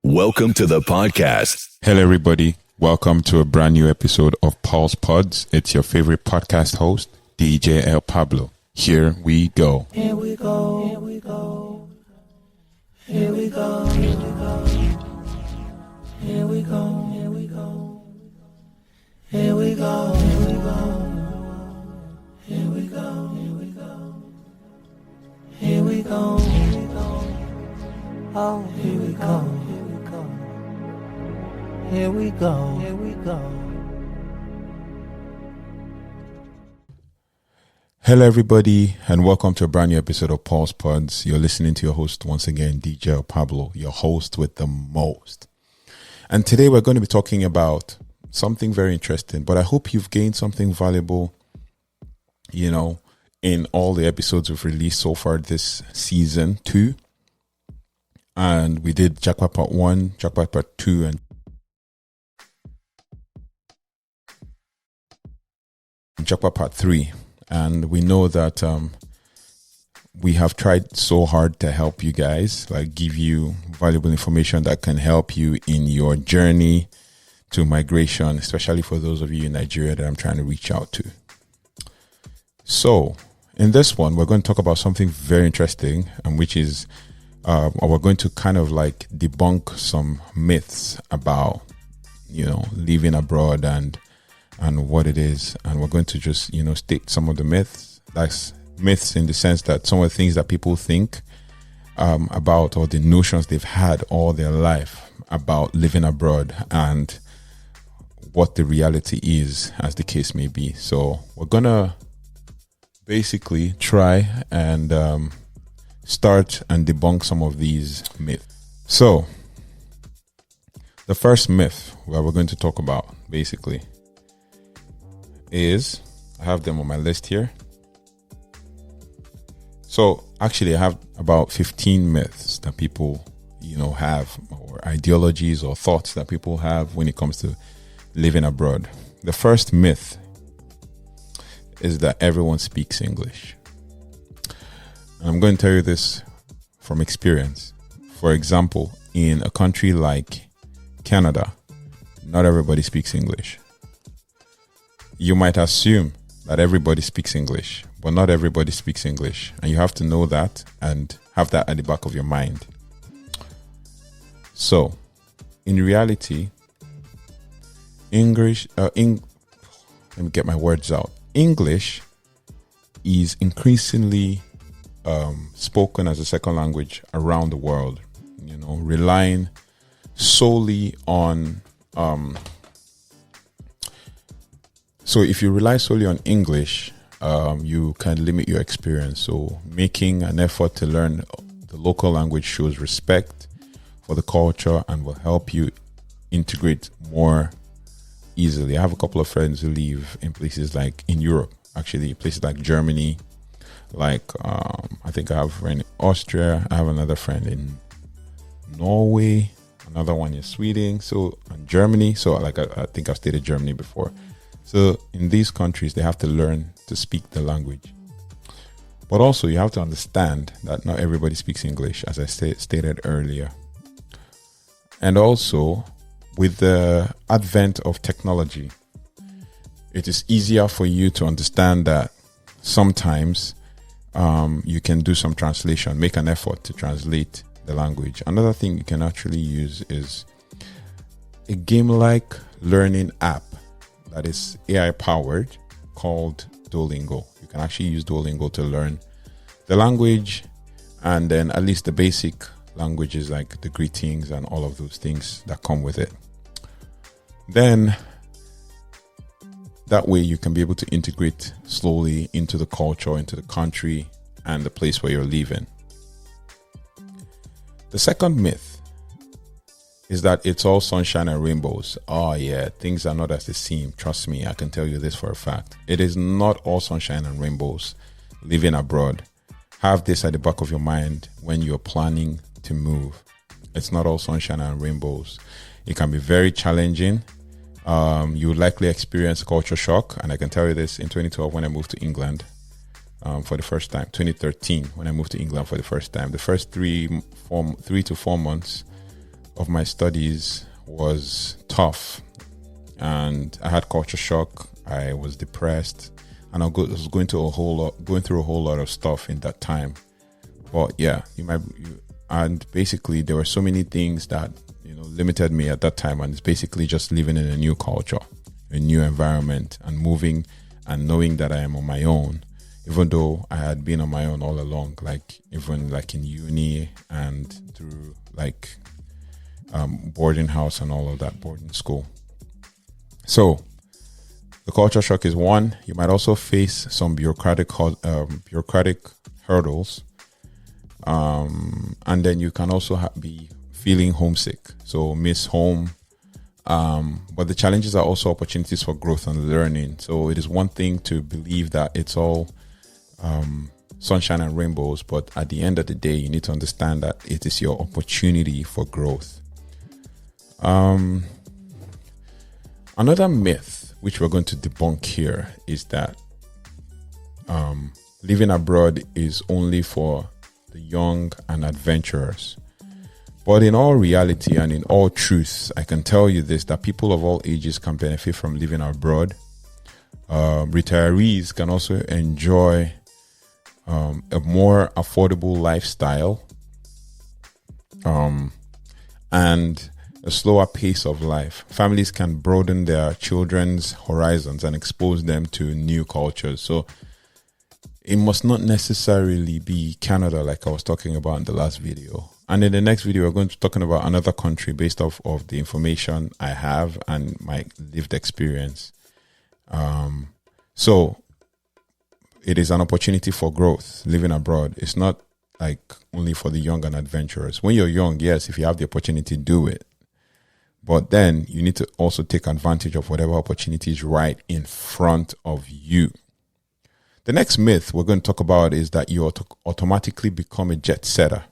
Welcome to the podcast. Hello, everybody. Welcome to a brand new episode of paulzpodz. It's your favorite podcast host, DJ El Pablo. Here we go. Here we go. Here we go. Here we go. Here we go. Here we go. Here we go. Here we go. Here we go. Here we go. Here we go. Here we go. Here we go. Oh, here we go. Here we go. Here we go. Here we go. Hello, everybody, and welcome to a brand new episode of paulzpodz. You're listening to your host once again, DJ El Pablo, your host with the most. And today we're going to be talking about something very interesting, but I hope you've gained something valuable, in all the episodes we've released so far this season 2. And we did Japa Part 1, Japa Part 2, and Japa Part 3. And we know that we have tried so hard to help you guys, give you valuable information that can help you in your journey to migration, especially for those of you in Nigeria that I'm trying to reach out to. So in this one, we're going to talk about something very interesting, and which is we're going to kind of debunk some myths about, living abroad and what it is. And we're going to just, state some of the myths. That's myths in the sense that some of the things that people think about, or the notions they've had all their life about living abroad and what the reality is, as the case may be. So we're going to basically try and start and debunk some of these myths. So the first myth that we're going to talk about basically is, I have them on my list here. So actually I have about 15 myths that people, have, or ideologies or thoughts that people have when it comes to living abroad. The first myth is that everyone speaks English. And I'm going to tell you this from experience. For example, in a country like Canada, not everybody speaks English. You might assume that everybody speaks English, but not everybody speaks English. And you have to know that and have that at the back of your mind. So, in reality, let me get my words out. English is increasingly spoken as a second language around the world, relying solely on so if you rely solely on English, you can limit your experience. So making an effort to learn the local language shows respect for the culture and will help you integrate more easily. I have a couple of friends who live in places like in Europe, actually places like Germany, I think I have a friend in Austria. I have another friend in Norway, another one in Sweden, and Germany. So I think I've stayed in Germany before. So in these countries, they have to learn to speak the language. But also you have to understand that not everybody speaks English, as I stated earlier. And also with the advent of technology, it is easier for you to understand that sometimes you can do some translation, make an effort to translate the language. Another thing you can actually use is a game-like learning app that is AI powered called Duolingo. You can actually use Duolingo to learn the language, and then at least the basic languages like the greetings and all of those things that come with it. Then that way you can be able to integrate slowly into the culture, into the country, and the place where you're living. The second myth is that it's all sunshine and rainbows. Oh yeah, things are not as they seem. Trust me, I can tell you this for a fact. It is not all sunshine and rainbows living abroad. Have this at the back of your mind when you're planning to move. It's not all sunshine and rainbows. It can be very challenging. You would likely experience culture shock. And I can tell you this, in 2012 when I moved to England for the first time, 2013 when I moved to England for the first time, the first 3 to 4 months of my studies was tough, and I had culture shock. I was depressed, and I was going through a whole lot of stuff in that time. But yeah, and basically there were so many things that limited me at that time, and it's basically just living in a new culture, a new environment, and moving and knowing that I am on my own, even though I had been on my own all along, even in uni and through boarding house and all of that, boarding school. So the culture shock is one. You might also face some bureaucratic hurdles, and then you can also be feeling homesick, so miss home. But the challenges are also opportunities for growth and learning. So it is one thing to believe that it's all sunshine and rainbows, but at the end of the day, you need to understand that it is your opportunity for growth. Another myth which we're going to debunk here is that living abroad is only for the young and adventurous. But in all reality and in all truth, I can tell you this, that people of all ages can benefit from living abroad. Retirees can also enjoy a more affordable lifestyle and a slower pace of life. Families can broaden their children's horizons and expose them to new cultures. So it must not necessarily be Canada like I was talking about in the last video. And in the next video, we're going to be talking about another country based off of the information I have and my lived experience. So it is an opportunity for growth, living abroad. It's not only for the young and adventurous. When you're young, yes, if you have the opportunity, do it. But then you need to also take advantage of whatever opportunity is right in front of you. The next myth we're going to talk about is that you automatically become a jet setter.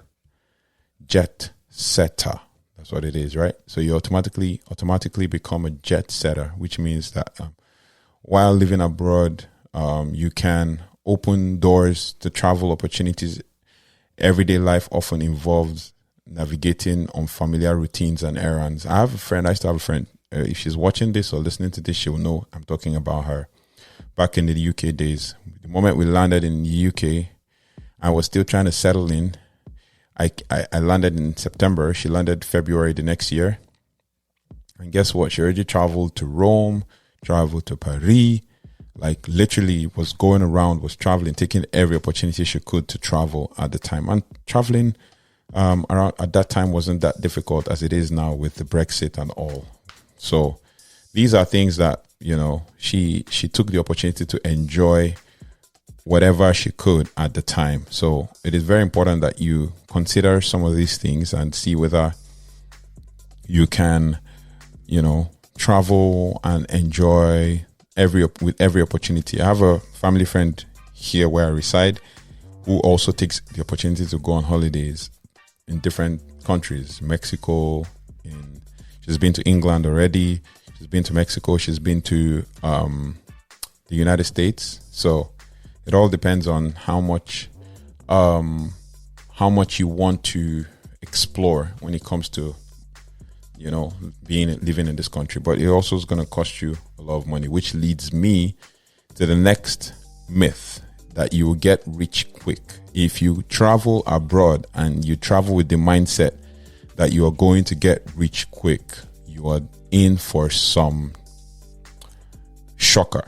Jet setter. That's what it is, right? So you automatically become a jet setter, which means that while living abroad, you can open doors to travel opportunities. Everyday life often involves navigating unfamiliar routines and errands. I used to have a friend. If she's watching this or listening to this, she will know I'm talking about her. Back in the UK days, the moment we landed in the UK, I was still trying to settle in. I landed in September. She landed February the next year. And guess what? She already traveled to Rome, traveled to Paris, literally was going around, was traveling, taking every opportunity she could to travel at the time. And traveling around at that time wasn't that difficult as it is now with the Brexit and all. So these are things that, she took the opportunity to enjoy whatever she could at the time. So it is very important that you consider some of these things and see whether you can, travel and enjoy with every opportunity. I have a family friend here where I reside who also takes the opportunity to go on holidays in different countries. Mexico, she's been to England already. She's been to Mexico. She's been to the United States. So it all depends on how much you want to explore when it comes to, living in this country. But it also is going to cost you a lot of money, which leads me to the next myth, that you will get rich quick. If you travel abroad and you travel with the mindset that you are going to get rich quick, you are in for some shocker.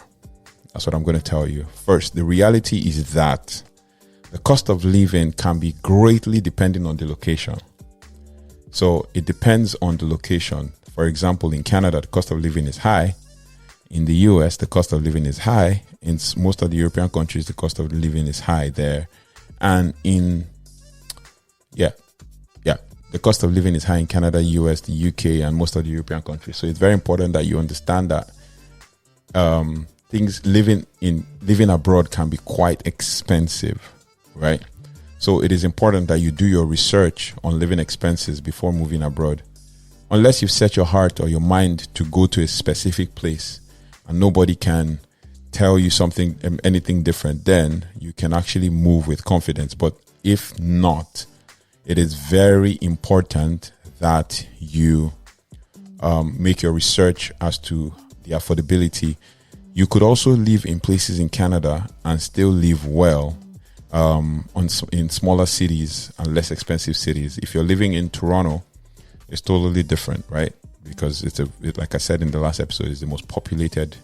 That's what I'm going to tell you. First, the reality is that the cost of living can be greatly depending on the location. So it depends on the location. For example, in Canada, the cost of living is high. In the US, the cost of living is high. In most of the European countries, the cost of living is high there. And the cost of living is high in Canada, US, the UK, and most of the European countries. So it's very important that you understand that living abroad can be quite expensive, right? So it is important that you do your research on living expenses before moving abroad. Unless you've set your heart or your mind to go to a specific place and nobody can tell you anything different, then you can actually move with confidence. But if not, it is very important that you make your research as to the affordability. You could also live in places in Canada and still live well in smaller cities and less expensive cities. If you're living in Toronto, it's totally different, right? Because like I said in the last episode, it's the most populated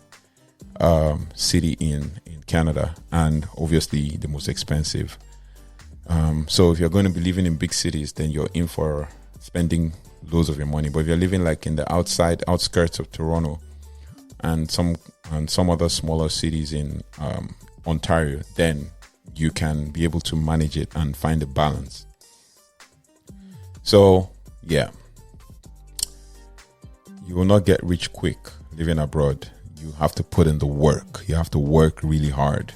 city in Canada, and obviously the most expensive. So if you're going to be living in big cities, then you're in for spending loads of your money. But if you're living like in the outskirts of Toronto and some other smaller cities in Ontario, then you can be able to manage it and find a balance. So yeah, you will not get rich quick living abroad. You have to put in the work. You have to work really hard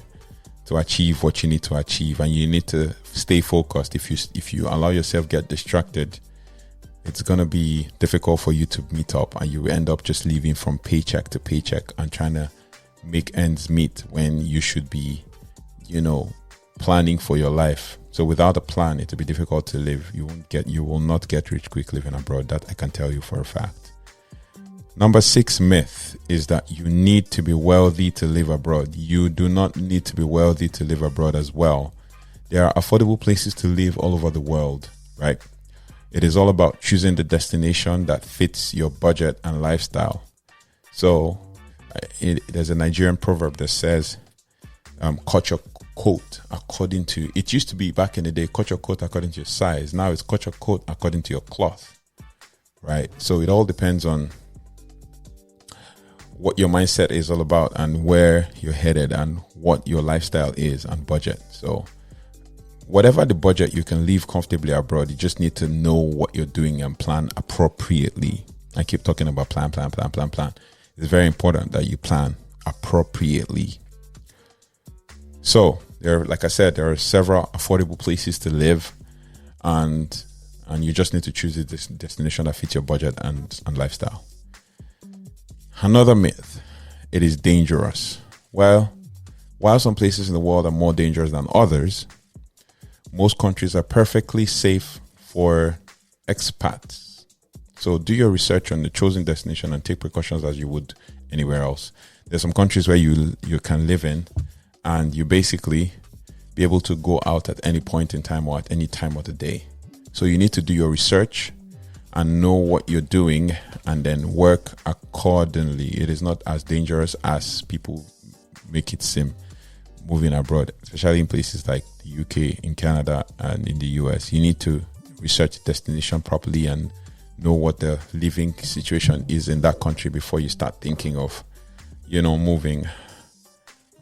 to achieve what you need to achieve, and you need to stay focused. If you allow yourself get distracted, it's going to be difficult for you to meet up, and you end up just living from paycheck to paycheck and trying to make ends meet when you should be, planning for your life. So without a plan, it will be difficult to live. You will not get rich quick living abroad. That I can tell you for a fact. Number 6 myth is that you need to be wealthy to live abroad. You do not need to be wealthy to live abroad as well. There are affordable places to live all over the world, right? It is all about choosing the destination that fits your budget and lifestyle. So there's a Nigerian proverb that says, cut your coat according to, it used to be back in the day, cut your coat according to your size. Now it's cut your coat according to your cloth, right? So it all depends on what your mindset is all about and where you're headed and what your lifestyle is and budget. So whatever the budget, you can live comfortably abroad. You just need to know what you're doing and plan appropriately. I keep talking about plan. It's very important that you plan appropriately. So like I said, there are several affordable places to live, and you just need to choose a destination that fits your budget and lifestyle. Another myth, it is dangerous. Well, while some places in the world are more dangerous than others, most countries are perfectly safe for expats. So do your research on the chosen destination and take precautions as you would anywhere else. There's some countries where you can live in and you basically be able to go out at any point in time or at any time of the day. So you need to do your research and know what you're doing and then work accordingly. It is not as dangerous as people make it seem moving abroad, especially in places like the UK, in Canada, and in the US. You need to research the destination properly and know what the living situation is in that country before you start thinking of, moving.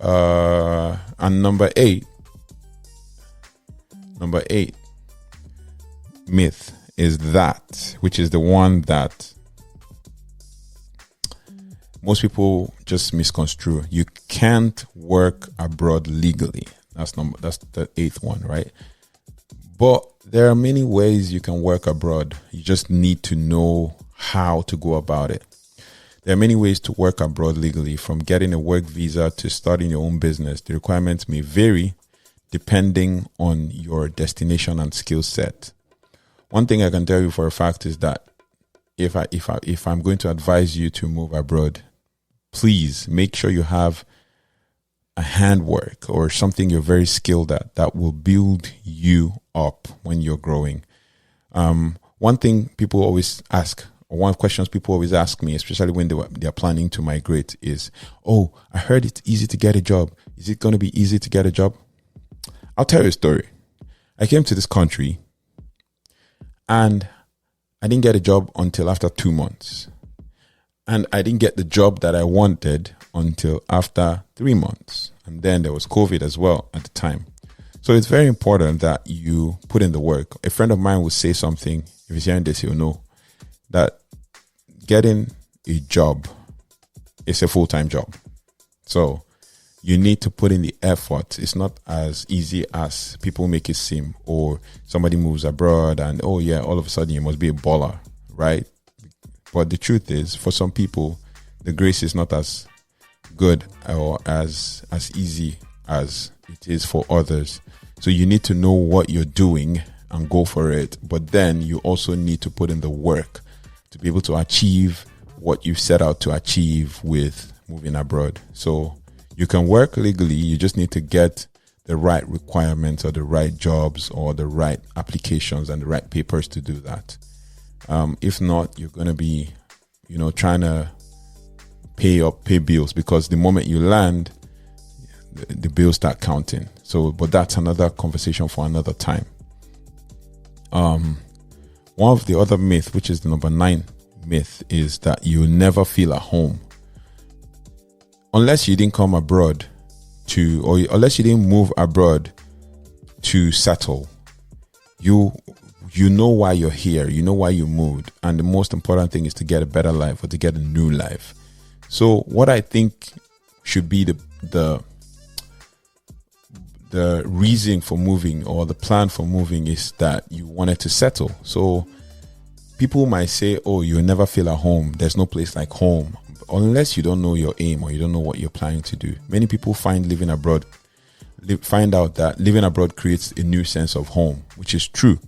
And number eight myth is that, which is the one that most people just misconstrue. You can't work abroad legally. That's the 8th one, right? But there are many ways you can work abroad. You just need to know how to go about it. There are many ways to work abroad legally, from getting a work visa to starting your own business. The requirements may vary depending on your destination and skill set. One thing I can tell you for a fact is that if I'm going to advise you to move abroad, please make sure you have a handwork or something you're very skilled at that will build you up when you're growing. One thing people always ask, or one of the questions people always ask me, especially when they're planning to migrate, is, "Oh, I heard it's easy to get a job. Is it going to be easy to get a job?" I'll tell you a story. I came to this country and I didn't get a job until after 2 months. And I didn't get the job that I wanted until after 3 months. And then there was COVID as well at the time. So it's very important that you put in the work. A friend of mine would say something, if he's hearing this, he'll know that getting a job is a full-time job. So you need to put in the effort. It's not as easy as people make it seem, or somebody moves abroad and, oh yeah, all of a sudden you must be a baller, right? But the truth is, for some people, the grace is not as good or as easy as it is for others. So you need to know what you're doing and go for it. But then you also need to put in the work to be able to achieve what you set out to achieve with moving abroad. So you can work legally. You just need to get the right requirements or the right jobs or the right applications and the right papers to do that. If not, you're going to be, trying to pay bills, because the moment you land, the bills start counting. So, but that's another conversation for another time. One of the other myths, which is the number 9 myth, is that you'll never feel at home unless you didn't come abroad or unless you didn't move abroad to settle. You know why you're here. You know why you moved. And the most important thing is to get a better life or to get a new life. So what I think should be the reason for moving, or the plan for moving, is that you wanted to settle. So people might say, oh, you'll never feel at home. There's no place like home. Unless you don't know your aim or you don't know what you're planning to do. Many people find out that living abroad creates a new sense of home, which is true.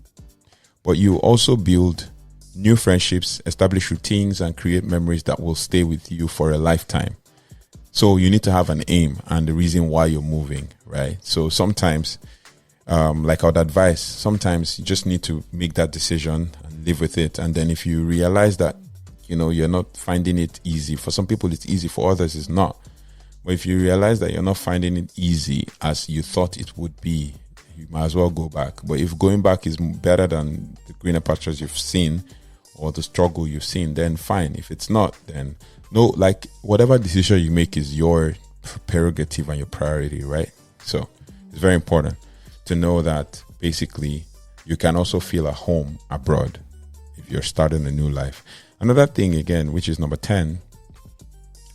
But you also build new friendships, establish routines, and create memories that will stay with you for a lifetime. So you need to have an aim and the reason why you're moving, right? So sometimes, like I would advise, sometimes you just need to make that decision and live with it. And then if you realize that, you're not finding it easy. For some people, it's easy. For others, it's not. But if you realize that you're not finding it easy as you thought it would be, you might as well go back. But if going back is better than the greener pastures you've seen or the struggle you've seen, then fine. If it's not, then no, like whatever decision you make is your prerogative and your priority, right? So it's very important to know that basically you can also feel at home abroad if you're starting a new life. Another thing, again, which is number 10,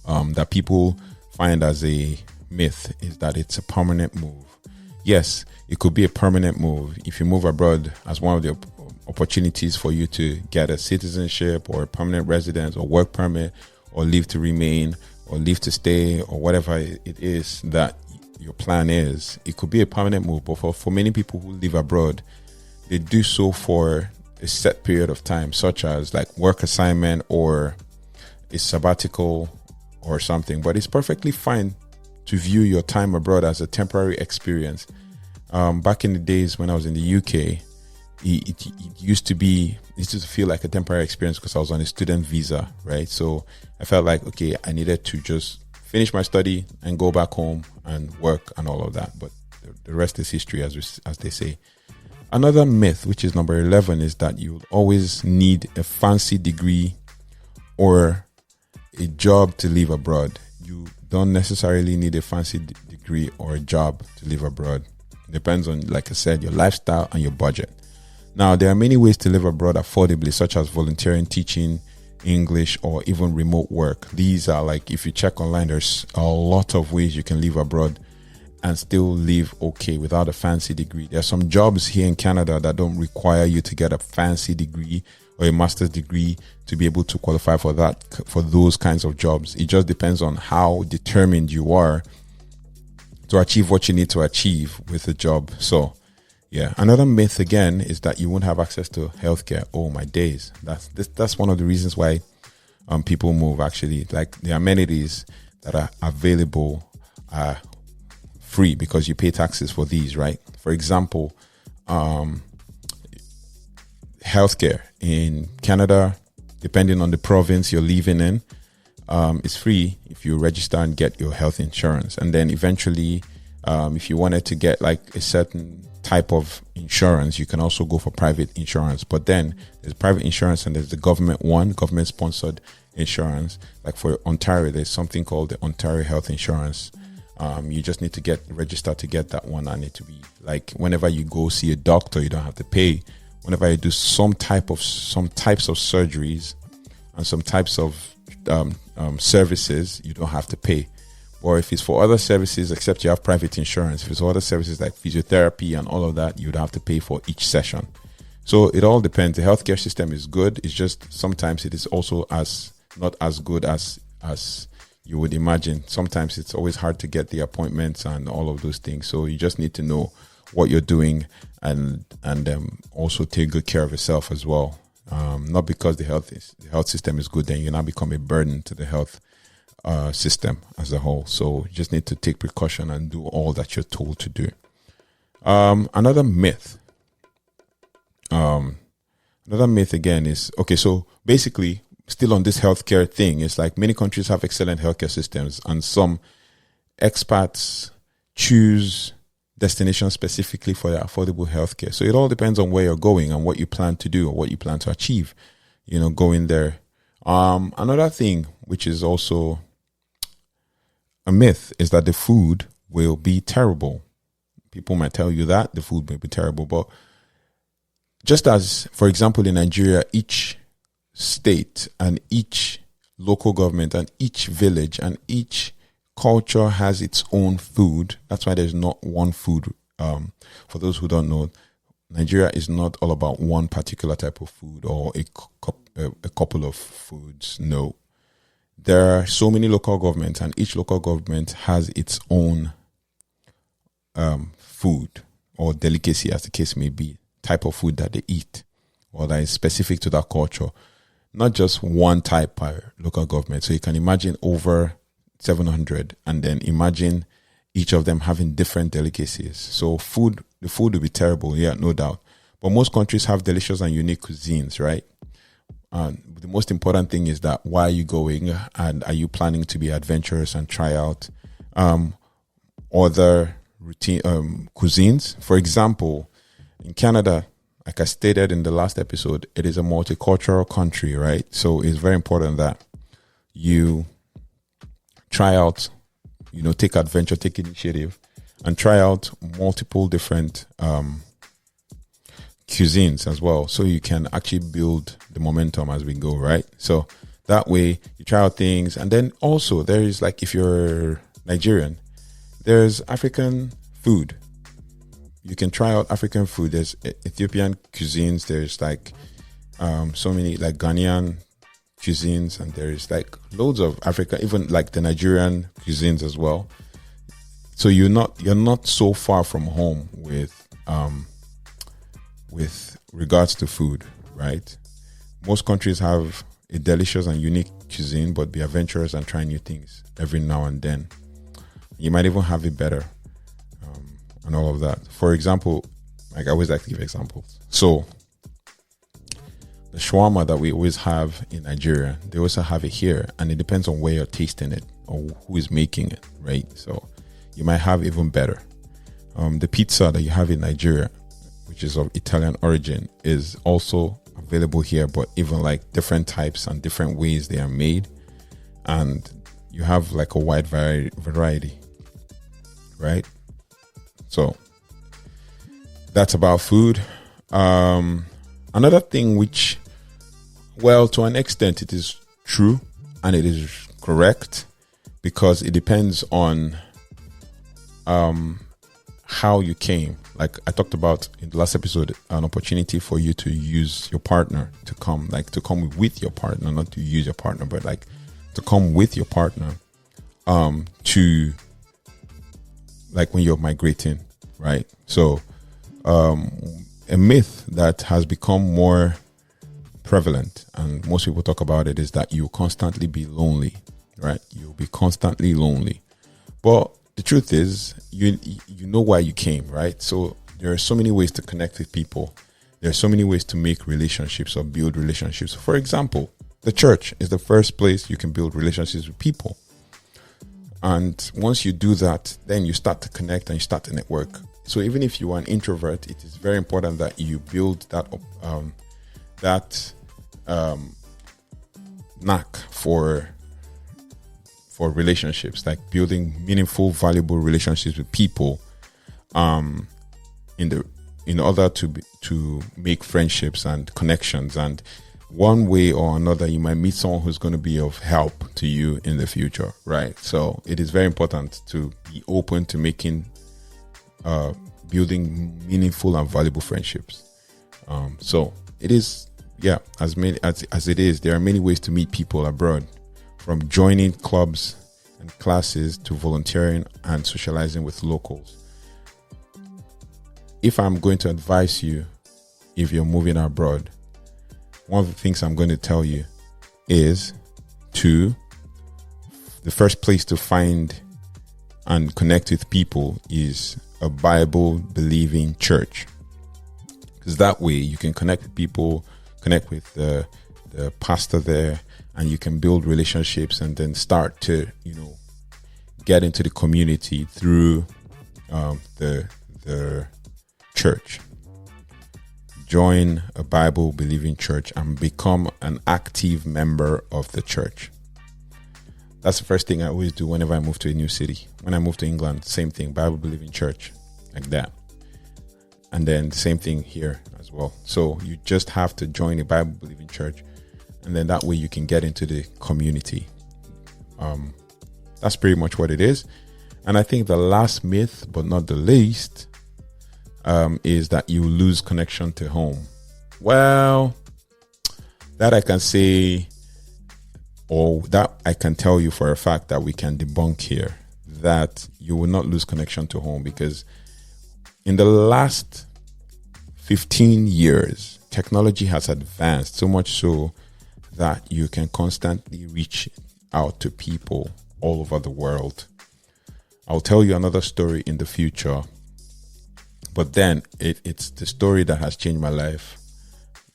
that people find as a myth, is that it's a permanent move. Yes, it could be a permanent move. If you move abroad as one of the opportunities for you to get a citizenship or a permanent residence or work permit or leave to remain or leave to stay or whatever it is that your plan is, it could be a permanent move. But for many people who live abroad, they do so for a set period of time, such as like work assignment or a sabbatical or something. But it's perfectly fine to view your time abroad as a temporary experience. Back in the days when I was in the UK, it used to feel like a temporary experience because I was on a student visa, right? So I felt like, okay, I needed to just finish my study and go back home and work and all of that. But the rest is history, as they say. Another myth, which is number 11, is that you always need a fancy degree or a job to live abroad. You don't necessarily need a fancy degree or a job to live abroad. It depends on, like I said, your lifestyle and your budget. Now, there are many ways to live abroad affordably, such as volunteering, teaching English, or even remote work. These are like, if you check online, there's a lot of ways you can live abroad and still live okay without a fancy degree. There are some jobs here in Canada that don't require you to get a fancy degree or a master's degree to be able to qualify for those kinds of jobs. It just depends on how determined you are to achieve what you need to achieve with a job. So yeah, another myth again is that you won't have access to healthcare. Oh my days. That's one of the reasons why people move, actually. Like, the amenities that are available are free because you pay taxes for these, right? For example, healthcare in Canada, depending on the province you're living in, is free if you register and get your health insurance. And then eventually, if you wanted to get like a certain type of insurance, you can also go for private insurance. But then there's private insurance and there's the government sponsored insurance. Like for Ontario, there's something called the Ontario Health Insurance. You just need to get registered to get that one, and it to be like whenever you go see a doctor, you don't have to pay. Whenever you do some types of surgeries and some types of services, you don't have to pay. Or if it's for other services, except you have private insurance, if it's for other services like physiotherapy and all of that, you'd have to pay for each session. So it all depends. The healthcare system is good. It's just sometimes it is also not as good as you would imagine. Sometimes it's always hard to get the appointments and all of those things. So you just need to know what you're doing, and also take good care of yourself as well. Not because the health system is good, then you now become a burden to the health system as a whole. So you just need to take precaution and do all that you're told to do. Another myth again is, okay, so basically still on this healthcare thing, it's like many countries have excellent healthcare systems, and some expats choose destinations specifically for their affordable healthcare. So it all depends on where you're going and what you plan to do or what you plan to achieve, going there. Another thing, which is also a myth, is that the food will be terrible. People might tell you that the food may be terrible, but just as, for example, in Nigeria, each state and each local government and each village and each culture has its own food. That's why there's not one food. For those who don't know, Nigeria is not all about one particular type of food or a couple of foods. No. There are so many local governments, and each local government has its own food or delicacy, as the case may be, type of food that they eat or that is specific to that culture. Not just one type per local government. So you can imagine over 700, and then imagine each of them having different delicacies. So the food will be terrible, yeah, no doubt. But most countries have delicious and unique cuisines, right? And the most important thing is that why are you going, and are you planning to be adventurous and try out other routine cuisines? For example, in Canada, like I stated in the last episode, it is a multicultural country, right? So it's very important that you try out, take adventure, take initiative, and try out multiple different cuisines as well, so you can actually build the momentum as we go, right? So that way you try out things. And then also there is, like, if you're Nigerian, there's African food. You can try out African food. There's Ethiopian cuisines. There's like so many, like Ghanaian cuisines, and there's like loads of Africa, even like the Nigerian cuisines as well. So you're not so far from home with regards to food, right? Most countries have a delicious and unique cuisine, but be adventurous and try new things every now and then. You might even have it better, and all of that. For example, like I always like to give examples. So the shawarma that we always have in Nigeria, they also have it here, and it depends on where you're tasting it or who is making it, right? So you might have even better. The pizza that you have in Nigeria, which is of Italian origin, is also available here, but even like different types and different ways they are made, and you have like a wide variety, right? So that's about food. Another thing which, well, to an extent it is true and it is correct, because it depends on how you came. Like I talked about in the last episode, an opportunity for you to use your partner to come with your partner, not to use your partner, but like to come with your partner to, like, when you're migrating, right? So a myth that has become more prevalent, and most people talk about it, is that you'll constantly be lonely, right? You'll be constantly lonely. But the truth is, you know why you came, right? So there are so many ways to connect with people. There are so many ways to make relationships or build relationships. For example, the church is the first place you can build relationships with people. And once you do that, then you start to connect and you start to network. So even if you are an introvert, it is very important that you build that knack for relationships, like building meaningful, valuable relationships with people, in order to make friendships and connections. And one way or another, you might meet someone who's going to be of help to you in the future, right? So it is very important to be open to making, building meaningful and valuable friendships. So it is, as it is, there are many ways to meet people abroad, from joining clubs and classes to volunteering and socializing with locals. if I'm going to advise you, if you're moving abroad, one of the things I'm going to tell you is the first place to find and connect with people is a Bible believing church, because that way you can connect with people, connect with the pastor there, and you can build relationships and then start to get into the community through the church. Join a Bible believing church and become an active member of the church. That's the first thing I always do whenever I move to a new city. When I moved to England, same thing, Bible believing church, like that. And then same thing here as well. So you just have to join a Bible believing church, and then that way you can get into the community. That's pretty much what it is. And I think the last myth, but not the least, is that you lose connection to home. Well, that I can say, or that I can tell you for a fact that we can debunk here, that you will not lose connection to home, because in the last 15 years, technology has advanced so much so that you can constantly reach out to people all over the world. I'll tell you another story in the future, but then it's the story that has changed my life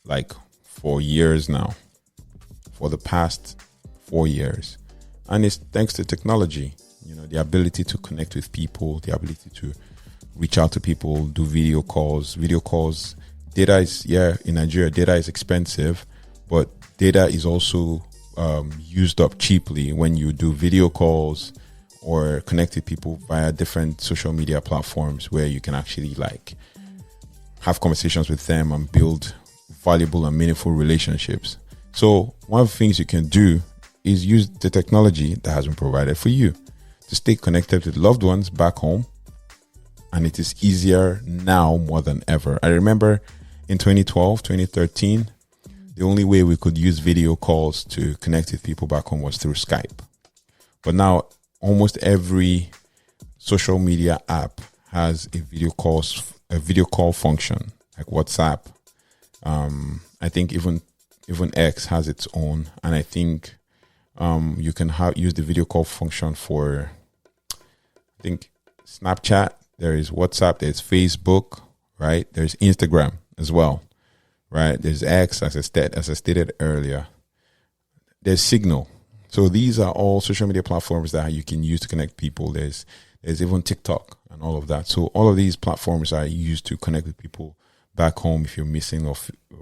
like for years now, for the past 4 years. And it's thanks to technology, the ability to connect with people, the ability to reach out to people, do video calls. Data is, in Nigeria, data is expensive, but data is also used up cheaply when you do video calls or connect with people via different social media platforms, where you can actually have conversations with them and build valuable and meaningful relationships. So one of the things you can do is use the technology that has been provided for you to stay connected with loved ones back home. And it is easier now more than ever. I remember in 2012, 2013, the only way we could use video calls to connect with people back home was through Skype. But now almost every social media app has a video call function, like WhatsApp. I think even X has its own, and I think you can use the video call function for, I think, Snapchat. There is WhatsApp. There's Facebook, right? There's Instagram as well, right? There's X, as I stated earlier. There's Signal. So these are all social media platforms that you can use to connect people. There's even TikTok and all of that. So all of these platforms are used to connect with people back home if you're missing or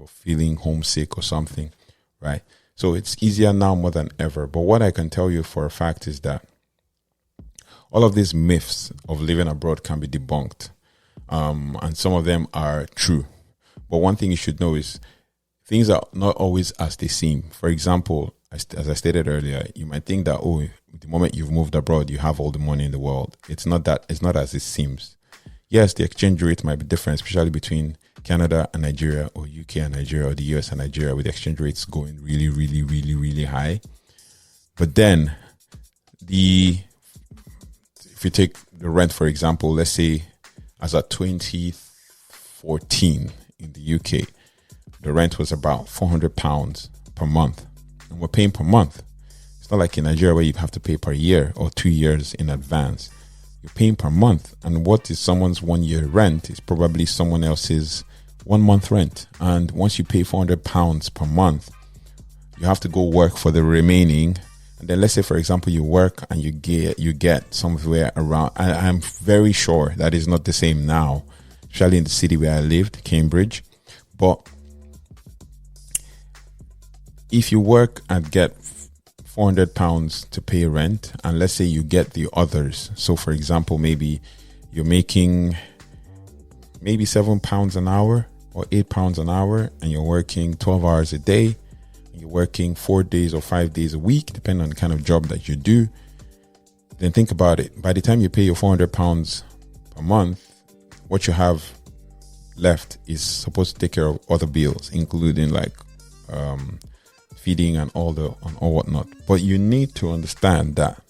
feeling homesick or something, right? So it's easier now more than ever. But what I can tell you for a fact is that all of these myths of living abroad can be debunked. And some of them are true. But one thing you should know is things are not always as they seem. For example, as I stated earlier, you might think that, the moment you've moved abroad, you have all the money in the world. It's not as it seems. Yes, the exchange rate might be different, especially between Canada and Nigeria, or UK and Nigeria, or the US and Nigeria, with the exchange rates going really, really, really, really high. But then if you take the rent, for example, let's say as at 2014 in the UK, the rent was about £400 per month. And we're paying per month. It's not like in Nigeria where you have to pay per year or 2 years in advance. You're paying per month. And what is someone's 1 year rent is probably someone else's 1 month rent. And once you pay £400 per month, you have to go work for the remaining. And then let's say, for example, you work and you get somewhere around. I'm very sure that is not the same now, especially in the city where I lived, Cambridge. But if you work and get £400 to pay rent, and let's say you get the others. So for example, maybe you're making maybe £7 an hour or £8 an hour, and you're working 12 hours a day, and you're working 4 days or 5 days a week, depending on the kind of job that you do. Then think about it. By the time you pay your £400 per month, what you have left is supposed to take care of other bills, including feeding and all whatnot. But you need to understand that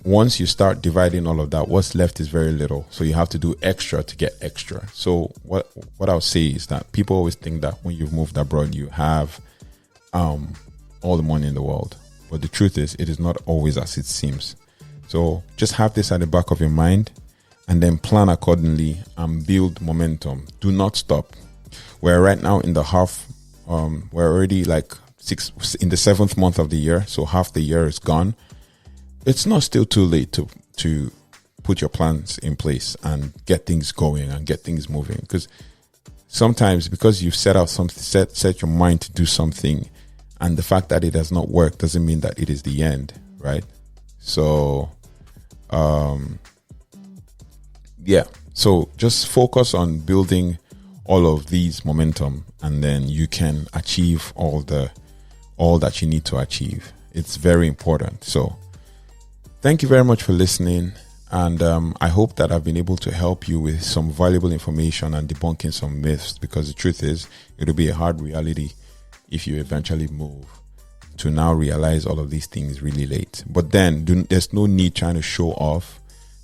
once you start dividing all of that, what's left is very little. So you have to do extra to get extra. So what I'll say is that people always think that when you've moved abroad, you have all the money in the world. But the truth is, it is not always as it seems. So just have this at the back of your mind and then plan accordingly and build momentum. Do not stop. We're right now in the half, we're already like in the 7th month of the year. So half the year is gone. It's not still too late to put your plans in place and get things going and get things moving. Because sometimes, because you've set your mind to do something, and the fact that it has not worked doesn't mean that it is the end, right? So, so just focus on building all of these momentum, and then you can achieve all that you need to achieve. It's very important. So thank you very much for listening. And I hope that I've been able to help you with some valuable information and debunking some myths, because the truth is, it'll be a hard reality if you eventually move to now realize all of these things really late. But then there's no need trying to show off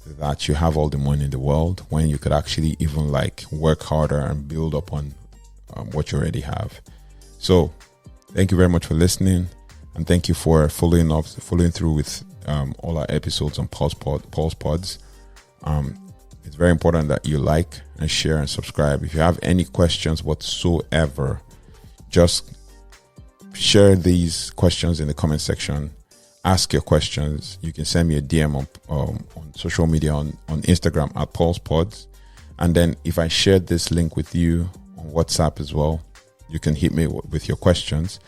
that you have all the money in the world when you could actually even work harder and build upon what you already have. So thank you very much for listening, and thank you for following through with all our episodes on paulzpodz. It's very important that you like and share and subscribe. If you have any questions whatsoever, just share these questions in the comment section. Ask your questions. You can send me a DM on social media on Instagram at paulzpodz. And then if I shared this link with you on WhatsApp as well, you can hit me with your questions,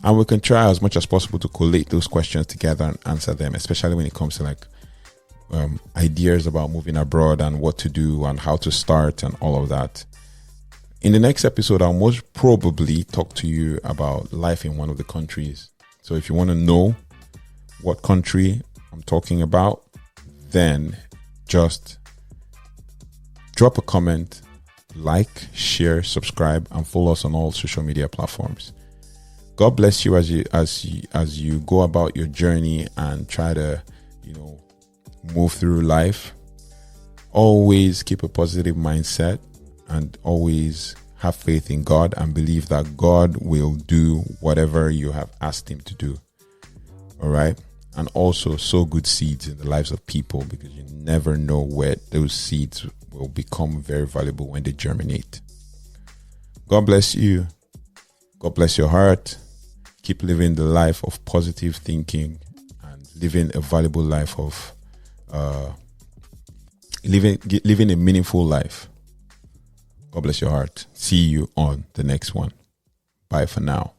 and we can try as much as possible to collate those questions together and answer them, especially when it comes to ideas about moving abroad and what to do and how to start and all of that. In the next episode, I'll most probably talk to you about life in one of the countries. So if you want to know what country I'm talking about, then just drop a comment, share, subscribe, and follow us on all social media platforms. God bless you as you go about your journey and try to, move through life. Always keep a positive mindset and always have faith in God and believe that God will do whatever you have asked him to do. All right. And also sow good seeds in the lives of people, because you never know where those seeds will become very valuable when they germinate. God bless you. God bless your heart. Keep living the life of positive thinking and living a valuable life of living a meaningful life. God bless your heart. See you on the next one. Bye for now.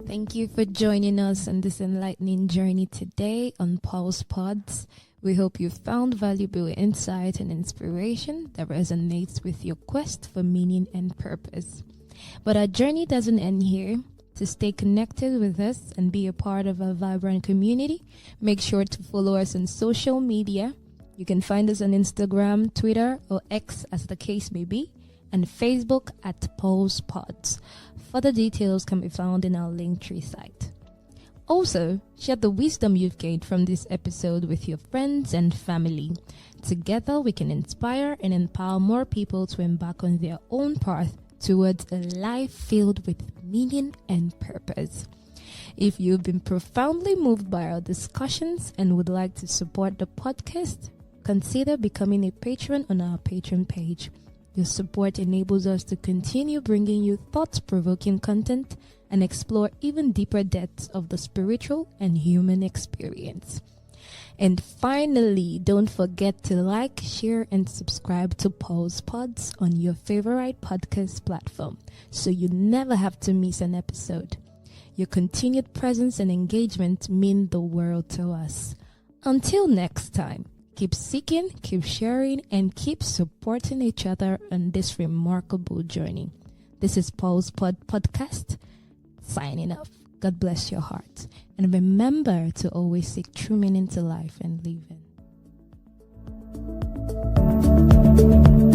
Thank you for joining us on this enlightening journey today on paulzpodz. We hope you found valuable insight and inspiration that resonates with your quest for meaning and purpose. But our journey doesn't end here. To stay connected with us and be a part of our vibrant community, make sure to follow us on social media. You can find us on Instagram, Twitter, or X as the case may be, and Facebook at paulzpodz. Further details can be found in our Linktree site. Also, share the wisdom you've gained from this episode with your friends and family. Together, we can inspire and empower more people to embark on their own path towards a life filled with meaning and purpose. If you've been profoundly moved by our discussions and would like to support the podcast, consider becoming a patron on our Patreon page. Your support enables us to continue bringing you thought-provoking content and explore even deeper depths of the spiritual and human experience. And finally, don't forget to share, and subscribe to paulzpodz on your favorite podcast platform so you never have to miss an episode. Your continued presence and engagement mean the world to us. Until next time, keep seeking, keep sharing, and keep supporting each other on this remarkable journey. This is paulzpodz signing off. God bless your heart. And remember to always seek true meaning to life and live in.